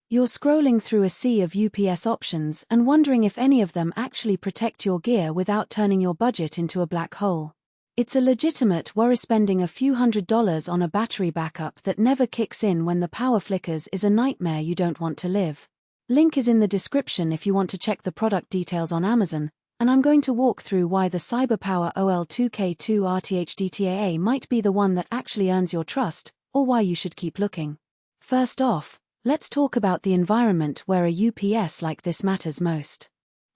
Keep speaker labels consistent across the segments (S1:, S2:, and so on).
S1: You're scrolling through a sea of UPS options and wondering if any of them actually protect your gear without turning your budget into a black hole. It's a legitimate worry. Spending a few $100s on a battery backup that never kicks in when the power flickers is a nightmare you don't want to live. Link is in the description if you want to check the product details on Amazon, and I'm going to walk through why the CyberPower OL2K2RTHDTAA might be the one that actually earns your trust, or why you should keep looking. First off, let's talk about the environment where a UPS like this matters most.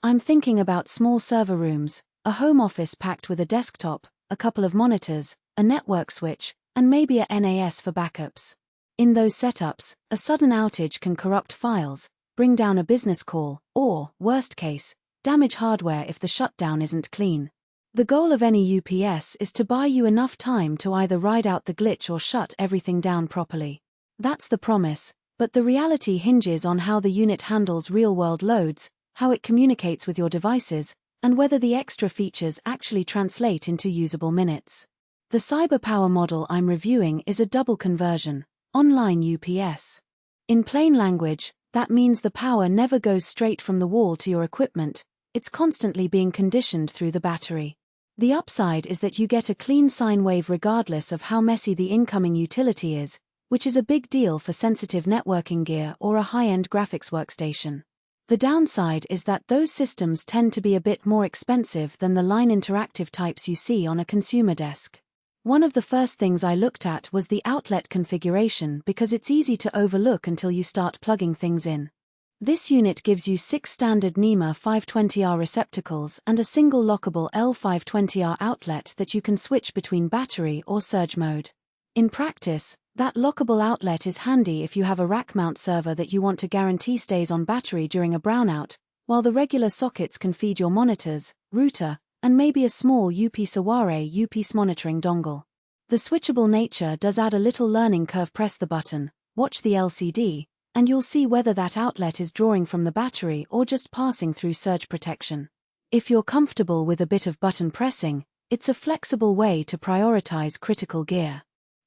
S1: I'm thinking about small server rooms, a home office packed with a desktop, a couple of monitors, a network switch, and maybe a NAS for backups. In those setups, a sudden outage can corrupt files, bring down a business call, or, worst case, damage hardware if the shutdown isn't clean. The goal of any UPS is to buy you enough time to either ride out the glitch or shut everything down properly. That's the promise, but the reality hinges on how the unit handles real-world loads, how it communicates with your devices, and whether the extra features actually translate into usable minutes. The CyberPower model I'm reviewing is a double conversion, online UPS. In plain language, that means the power never goes straight from the wall to your equipment, it's constantly being conditioned through the battery. The upside is that you get a clean sine wave regardless of how messy the incoming utility is, which is a big deal for sensitive networking gear or a high-end graphics workstation. The downside is that those systems tend to be a bit more expensive than the line interactive types you see on a consumer desk. One of the first things I looked at was the outlet configuration because it's easy to overlook until you start plugging things in. This unit gives you 6 standard NEMA 520R receptacles and a single lockable L520R outlet that you can switch between battery or surge mode. In practice, that lockable outlet is handy if you have a rack mount server that you want to guarantee stays on battery during a brownout, while the regular sockets can feed your monitors, router, and maybe a small UPS UPS monitoring dongle. The switchable nature does add a little learning curve. Press the button, watch the LCD, and you'll see whether that outlet is drawing from the battery or just passing through surge protection. If you're comfortable with a bit of button pressing, it's a flexible way to prioritize critical gear.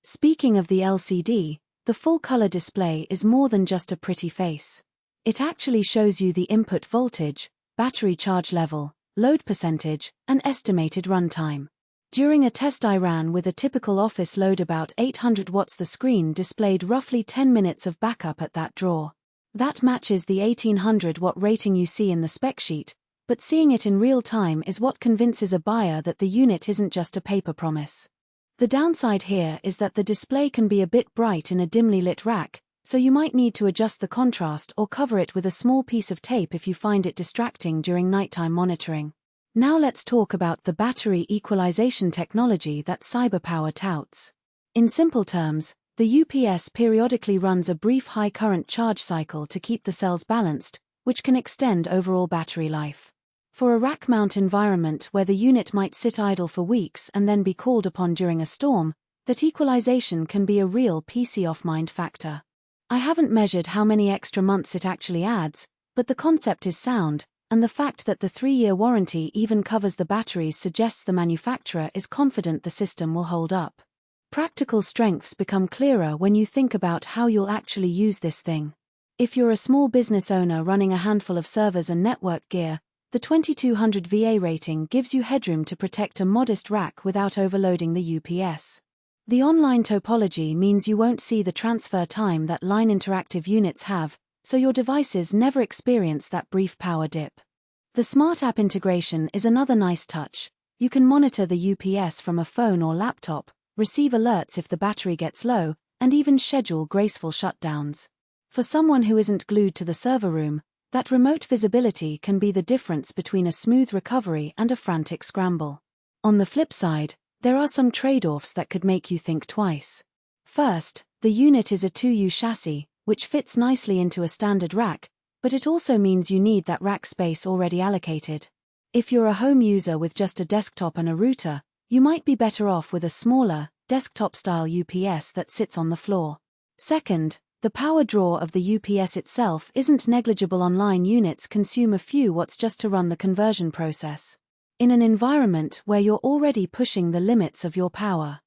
S1: Speaking of the LCD, the full-color display is more than just a pretty face. It actually shows you the input voltage, battery charge level, load percentage, and estimated runtime. During a test I ran with a typical office load about 800 watts, the screen displayed roughly 10 minutes of backup at that draw. That matches the 1800 watt rating you see in the spec sheet, but seeing it in real time is what convinces a buyer that the unit isn't just a paper promise. The downside here is that the display can be a bit bright in a dimly lit rack, so you might need to adjust the contrast or cover it with a small piece of tape if you find it distracting during nighttime monitoring. Now let's talk about the battery equalization technology that CyberPower touts. In simple terms, the UPS periodically runs a brief high current charge cycle to keep the cells balanced, which can extend overall battery life. For a rack mount environment where the unit might sit idle for weeks and then be called upon during a storm, that equalization can be a real PC off mind factor. I haven't measured how many extra months it actually adds, but the concept is sound, and the fact that the 3-year warranty even covers the batteries suggests the manufacturer is confident the system will hold up. Practical strengths become clearer when you think about how you'll actually use this thing. If you're a small business owner running a handful of servers and network gear, the 2200 VA rating gives you headroom to protect a modest rack without overloading the UPS. The online topology means you won't see the transfer time that line interactive units have, so your devices never experience that brief power dip. The smart app integration is another nice touch. You can monitor the UPS from a phone or laptop, receive alerts if the battery gets low, and even schedule graceful shutdowns. For someone who isn't glued to the server room, that remote visibility can be the difference between a smooth recovery and a frantic scramble. On the flip side, there are some trade-offs that could make you think twice. First, the unit is a 2U chassis, which fits nicely into a standard rack, but it also means you need that rack space already allocated. If you're a home user with just a desktop and a router, you might be better off with a smaller, desktop-style UPS that sits on the floor. Second, the power draw of the UPS itself isn't negligible. Online units consume a few watts just to run the conversion process. In an environment where you're already pushing the limits of your power,